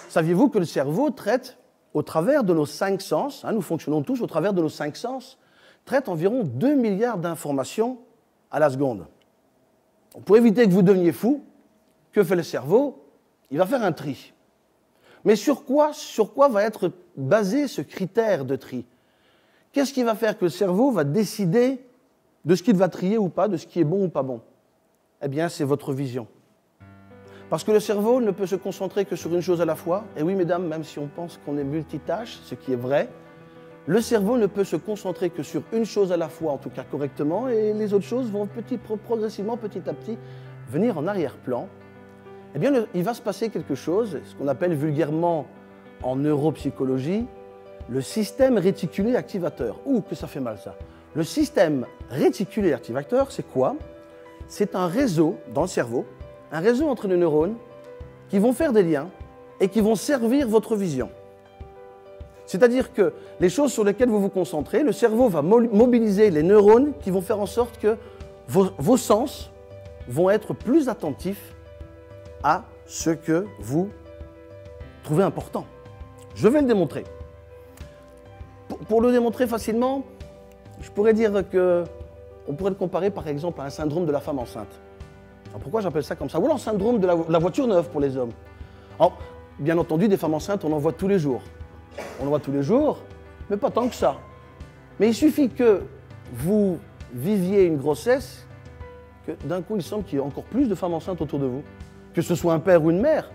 Saviez-vous que le cerveau traite, au travers de nos 5 sens, nous fonctionnons tous au travers de nos 5 sens, traite environ 2 milliards d'informations à la seconde. Pour éviter que vous deveniez fou, que fait le cerveau? Il va faire un tri. Mais sur quoi va être basé ce critère de tri? Qu'est-ce qui va faire que le cerveau va décider de ce qu'il va trier ou pas, de ce qui est bon ou pas bon? Eh bien, c'est votre vision. Parce que le cerveau ne peut se concentrer que sur une chose à la fois. Et oui, mesdames, même si on pense qu'on est multitâche, ce qui est vrai, le cerveau ne peut se concentrer que sur une chose à la fois, en tout cas correctement, et les autres choses vont progressivement, petit à petit, venir en arrière-plan. Eh bien, il va se passer quelque chose, ce qu'on appelle vulgairement en neuropsychologie, le système réticulé activateur. Ouh, que ça fait mal ça. Le système réticulé activateur, c'est quoi? C'est un réseau dans le cerveau, un réseau entre les neurones qui vont faire des liens et qui vont servir votre vision. C'est-à-dire que les choses sur lesquelles vous vous concentrez, le cerveau va mobiliser les neurones qui vont faire en sorte que vos sens vont être plus attentifs à ce que vous trouvez important. Je vais le démontrer. Pour le démontrer facilement, je pourrais dire qu'on pourrait le comparer par exemple à un syndrome de la femme enceinte. Alors pourquoi j'appelle ça comme ça? Ou alors syndrome de la voiture neuve pour les hommes. Alors, bien entendu, des femmes enceintes, on en voit tous les jours. On en voit tous les jours, mais pas tant que ça. Mais il suffit que vous viviez une grossesse, que d'un coup, il semble qu'il y ait encore plus de femmes enceintes autour de vous, que ce soit un père ou une mère.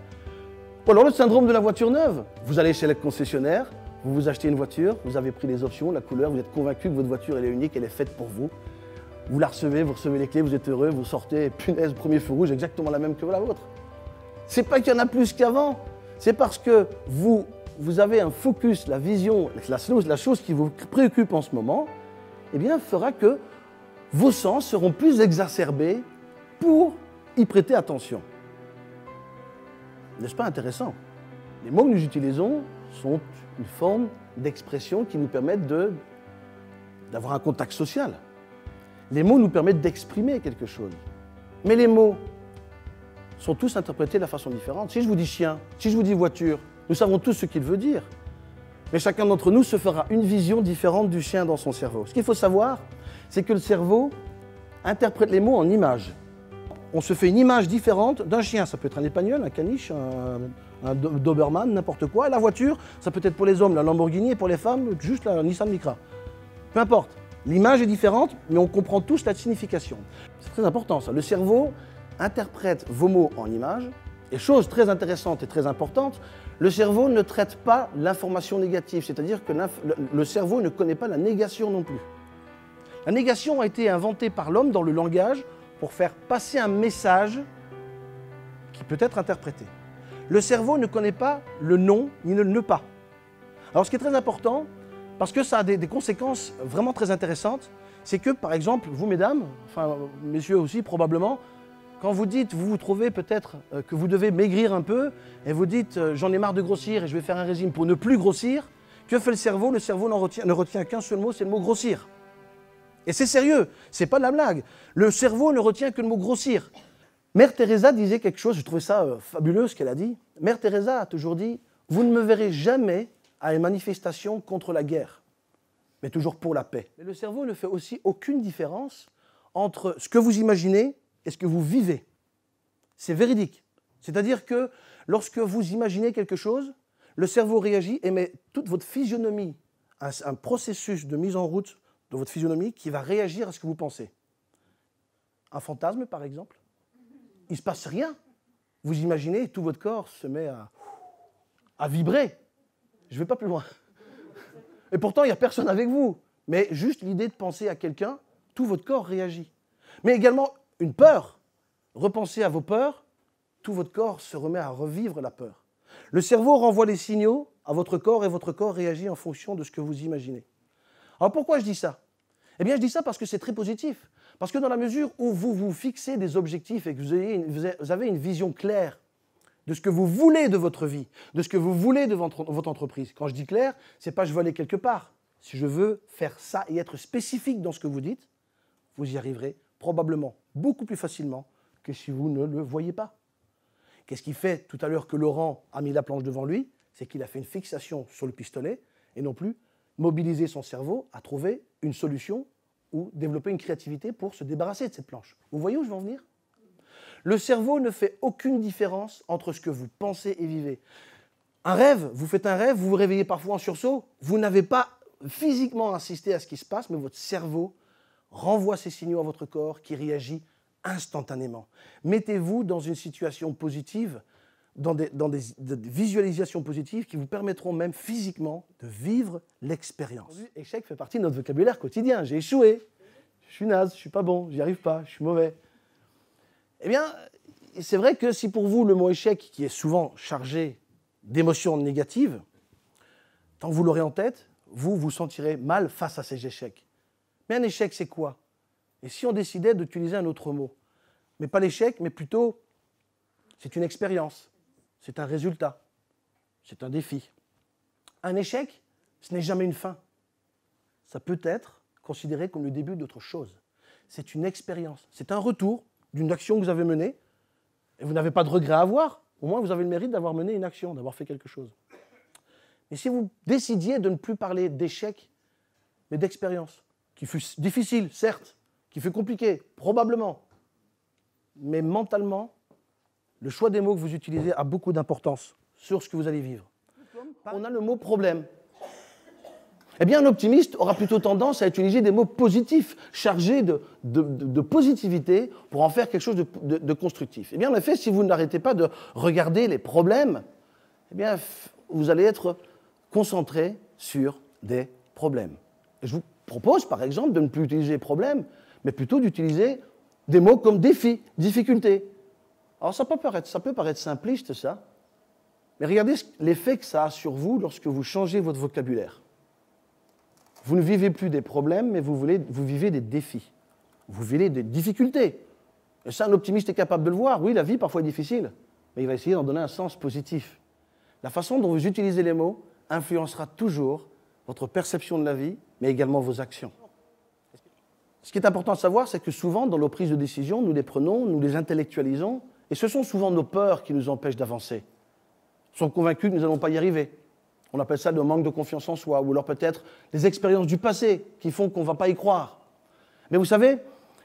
Ou alors le syndrome de la voiture neuve. Vous allez chez le concessionnaire, vous vous achetez une voiture, vous avez pris les options, la couleur, vous êtes convaincu que votre voiture elle est unique, elle est faite pour vous. Vous la recevez, vous recevez les clés, vous êtes heureux, vous sortez, punaise, premier feu rouge, exactement la même que la vôtre. C'est pas qu'il y en a plus qu'avant, c'est parce que vous avez un focus, la vision, la chose qui vous préoccupe en ce moment, eh bien, fera que vos sens seront plus exacerbés pour y prêter attention. N'est-ce pas intéressant? Les mots que nous utilisons sont une forme d'expression qui nous permettent d'avoir un contact social. Les mots nous permettent d'exprimer quelque chose. Mais les mots sont tous interprétés de la façon différente. Si je vous dis chien, si je vous dis voiture, nous savons tous ce qu'il veut dire. Mais chacun d'entre nous se fera une vision différente du chien dans son cerveau. Ce qu'il faut savoir, c'est que le cerveau interprète les mots en images. On se fait une image différente d'un chien. Ça peut être un épagneul, un caniche, un Doberman, n'importe quoi. La voiture, ça peut être pour les hommes la Lamborghini et pour les femmes, juste la Nissan Micra. Peu importe. L'image est différente, mais on comprend tous la signification. C'est très important ça. Le cerveau interprète vos mots en images. Et chose très intéressante et très importante, le cerveau ne traite pas l'information négative. C'est-à-dire que le cerveau ne connaît pas la négation non plus. La négation a été inventée par l'homme dans le langage pour faire passer un message qui peut être interprété. Le cerveau ne connaît pas le non ni le ne pas. Alors ce qui est très important, parce que ça a des conséquences vraiment très intéressantes, c'est que par exemple, vous mesdames, enfin messieurs aussi probablement, quand vous dites, vous vous trouvez peut-être que vous devez maigrir un peu, et vous dites j'en ai marre de grossir et je vais faire un régime pour ne plus grossir, que fait le cerveau? Le cerveau ne retient qu'un seul mot, c'est le mot grossir. Et c'est sérieux, c'est pas de la blague. Le cerveau ne retient que le mot grossir. Mère Teresa disait quelque chose, je trouvais ça fabuleux ce qu'elle a dit. Mère Teresa a toujours dit, vous ne me verrez jamais à une manifestation contre la guerre, mais toujours pour la paix. Mais le cerveau ne fait aussi aucune différence entre ce que vous imaginez et ce que vous vivez. C'est véridique. C'est-à-dire que lorsque vous imaginez quelque chose, le cerveau réagit et met toute votre physionomie, un processus de mise en route de votre physionomie qui va réagir à ce que vous pensez. Un fantasme, par exemple, il ne se passe rien. Vous imaginez, tout votre corps se met à vibrer. Je ne vais pas plus loin. Et pourtant, il n'y a personne avec vous. Mais juste l'idée de penser à quelqu'un, tout votre corps réagit. Mais également, une peur. Repensez à vos peurs, tout votre corps se remet à revivre la peur. Le cerveau renvoie les signaux à votre corps et votre corps réagit en fonction de ce que vous imaginez. Alors pourquoi je dis ça? Eh bien, je dis ça parce que c'est très positif. Parce que dans la mesure où vous vous fixez des objectifs et que vous avez une vision claire de ce que vous voulez de votre vie, de ce que vous voulez de votre entreprise. Quand je dis clair, ce n'est pas je veux aller quelque part. Si je veux faire ça et être spécifique dans ce que vous dites, vous y arriverez probablement beaucoup plus facilement que si vous ne le voyez pas. Qu'est-ce qui fait tout à l'heure que Laurent a mis la planche devant lui? C'est qu'il a fait une fixation sur le pistolet et non plus mobiliser son cerveau à trouver une solution ou développer une créativité pour se débarrasser de cette planche. Vous voyez où je veux en venir? Le cerveau ne fait aucune différence entre ce que vous pensez et vivez. Un rêve, vous faites un rêve, vous vous réveillez parfois en sursaut, vous n'avez pas physiquement assisté à ce qui se passe, mais votre cerveau renvoie ces signaux à votre corps qui réagit instantanément. Mettez-vous dans une situation positive, dans des visualisations positives qui vous permettront même physiquement de vivre l'expérience. Échec fait partie de notre vocabulaire quotidien. J'ai échoué, je suis naze, je ne suis pas bon, j'y arrive pas, je suis mauvais. Eh bien, c'est vrai que si pour vous le mot échec, qui est souvent chargé d'émotions négatives, tant que vous l'aurez en tête, vous vous sentirez mal face à ces échecs. Mais un échec, c'est quoi? Et si on décidait d'utiliser un autre mot? Mais pas l'échec, mais plutôt, c'est une expérience, c'est un résultat, c'est un défi. Un échec, ce n'est jamais une fin. Ça peut être considéré comme le début d'autre chose. C'est une expérience, c'est un retour d'une action que vous avez menée, et vous n'avez pas de regret à avoir. Au moins, vous avez le mérite d'avoir mené une action, d'avoir fait quelque chose. Mais si vous décidiez de ne plus parler d'échec, mais d'expérience, qui fut difficile, certes, qui fut compliqué, probablement, mais mentalement, le choix des mots que vous utilisez a beaucoup d'importance sur ce que vous allez vivre. On a le mot « problème ». Eh bien, un optimiste aura plutôt tendance à utiliser des mots positifs, chargés de positivité, pour en faire quelque chose de constructif. Eh bien, en effet, si vous n'arrêtez pas de regarder les problèmes, eh bien, vous allez être concentré sur des problèmes. Et je vous propose, par exemple, de ne plus utiliser problème, mais plutôt d'utiliser des mots comme défi, difficulté. Alors, ça peut paraître simpliste, ça, mais regardez l'effet que ça a sur vous lorsque vous changez votre vocabulaire. Vous ne vivez plus des problèmes, mais vous vivez des défis. Vous vivez des difficultés. Et ça, un optimiste est capable de le voir. Oui, la vie, parfois, est difficile, mais il va essayer d'en donner un sens positif. La façon dont vous utilisez les mots influencera toujours votre perception de la vie, mais également vos actions. Ce qui est important de savoir, c'est que souvent, dans nos prises de décision, nous les prenons, nous les intellectualisons, et ce sont souvent nos peurs qui nous empêchent d'avancer. Nous sommes convaincus que nous n'allons pas y arriver. On appelle ça le manque de confiance en soi, ou alors peut-être les expériences du passé qui font qu'on ne va pas y croire. Mais vous savez,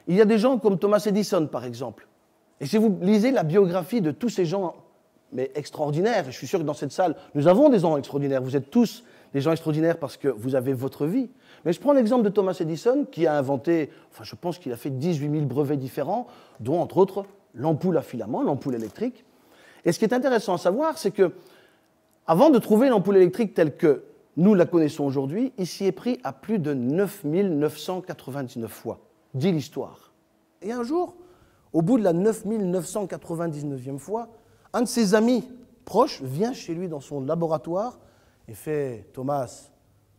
il y a des gens comme Thomas Edison, par exemple. Et si vous lisez la biographie de tous ces gens, mais extraordinaires, et je suis sûr que dans cette salle, nous avons des gens extraordinaires, vous êtes tous des gens extraordinaires parce que vous avez votre vie. Mais je prends l'exemple de Thomas Edison, qui a inventé, enfin je pense qu'il a fait 18 000 brevets différents, dont entre autres l'ampoule à filament, l'ampoule électrique. Et ce qui est intéressant à savoir, c'est que avant de trouver l'ampoule électrique telle que nous la connaissons aujourd'hui, il s'y est pris à plus de 9 999 fois, dit l'histoire. Et un jour, au bout de la 9 999e fois, un de ses amis proches vient chez lui dans son laboratoire et fait « Thomas,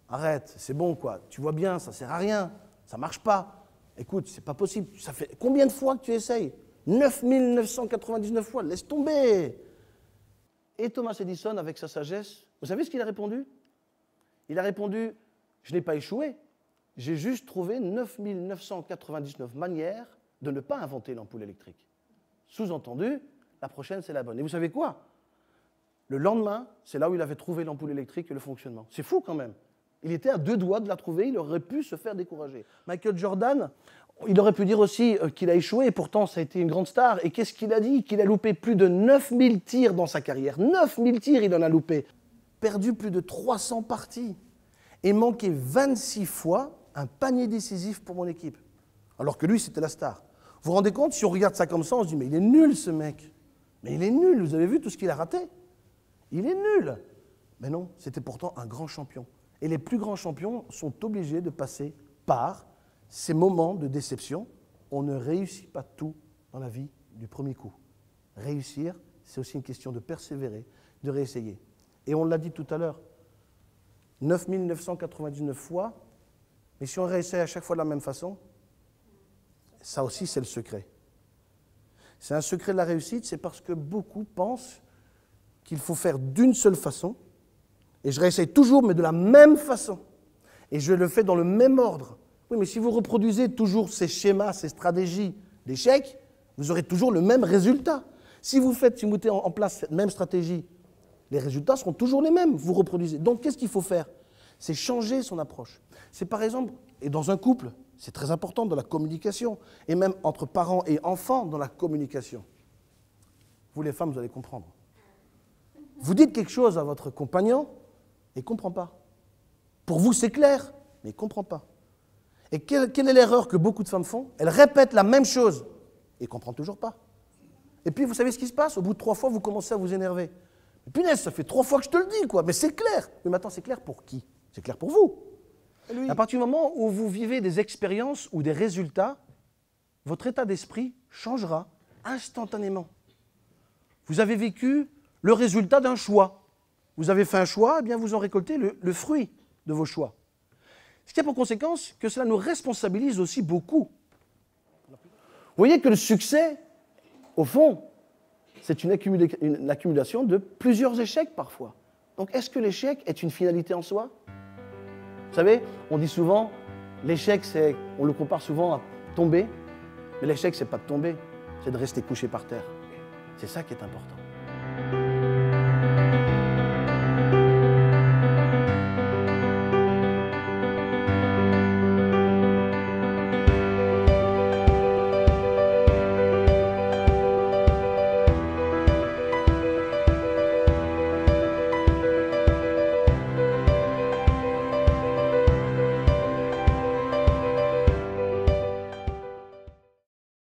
arrête, c'est bon quoi, tu vois bien, ça sert à rien, ça marche pas. Écoute, c'est pas possible, ça fait combien de fois que tu essayes? 9 999 fois, laisse tomber !» Et Thomas Edison, avec sa sagesse, vous savez ce qu'il a répondu? Il a répondu « Je n'ai pas échoué, j'ai juste trouvé 9 999 manières de ne pas inventer l'ampoule électrique. » Sous-entendu, la prochaine, c'est la bonne. Et vous savez quoi? Le lendemain, c'est là où il avait trouvé l'ampoule électrique et le fonctionnement. C'est fou quand même. Il était à 2 doigts de la trouver, il aurait pu se faire décourager. Michael Jordan, il aurait pu dire aussi qu'il a échoué, et pourtant ça a été une grande star. Et qu'est-ce qu'il a dit? Qu'il a loupé plus de 9000 tirs dans sa carrière. 9000 tirs, il en a loupé. Perdu plus de 300 parties. Et manqué 26 fois un panier décisif pour mon équipe. Alors que lui, c'était la star. Vous vous rendez compte? Si on regarde ça comme ça, on se dit, mais il est nul ce mec. Mais il est nul, vous avez vu tout ce qu'il a raté? Il est nul. Mais non, c'était pourtant un grand champion. Et les plus grands champions sont obligés de passer par ces moments de déception. On ne réussit pas tout dans la vie du premier coup. Réussir, c'est aussi une question de persévérer, de réessayer. Et on l'a dit tout à l'heure, 9 999 fois, mais si on réessaye à chaque fois de la même façon, ça aussi c'est le secret. C'est un secret de la réussite, c'est parce que beaucoup pensent qu'il faut faire d'une seule façon, et je réessaye toujours, mais de la même façon. Et je le fais dans le même ordre. Oui, mais si vous reproduisez toujours ces schémas, ces stratégies d'échec, vous aurez toujours le même résultat. Si vous mettez en place cette même stratégie, les résultats seront toujours les mêmes, vous reproduisez. Donc qu'est-ce qu'il faut faire? C'est changer son approche. C'est par exemple, et dans un couple, c'est très important dans la communication, et même entre parents et enfants dans la communication. Vous les femmes, vous allez comprendre. Vous dites quelque chose à votre compagnon, et il ne comprend pas. Pour vous, c'est clair, mais il ne comprend pas. Et quelle est l'erreur que beaucoup de femmes font? Elles répètent la même chose, et il ne comprend toujours pas. Et puis, vous savez ce qui se passe? Au bout de 3 fois, vous commencez à vous énerver. Mais punaise, ça fait 3 fois que je te le dis, quoi. Mais c'est clair. Mais maintenant, c'est clair pour qui? C'est clair pour vous. À partir du moment où vous vivez des expériences ou des résultats, votre état d'esprit changera instantanément. Vous avez vécu le résultat d'un choix. Vous avez fait un choix, eh bien vous en récoltez le fruit de vos choix. Ce qui a pour conséquence que cela nous responsabilise aussi beaucoup. Vous voyez que le succès, au fond, c'est une accumulation de plusieurs échecs parfois. Donc est-ce que l'échec est une finalité en soi? Vous savez, on dit souvent, l'échec, on le compare souvent à tomber, mais l'échec, c'est pas de tomber, c'est de rester couché par terre. C'est ça qui est important.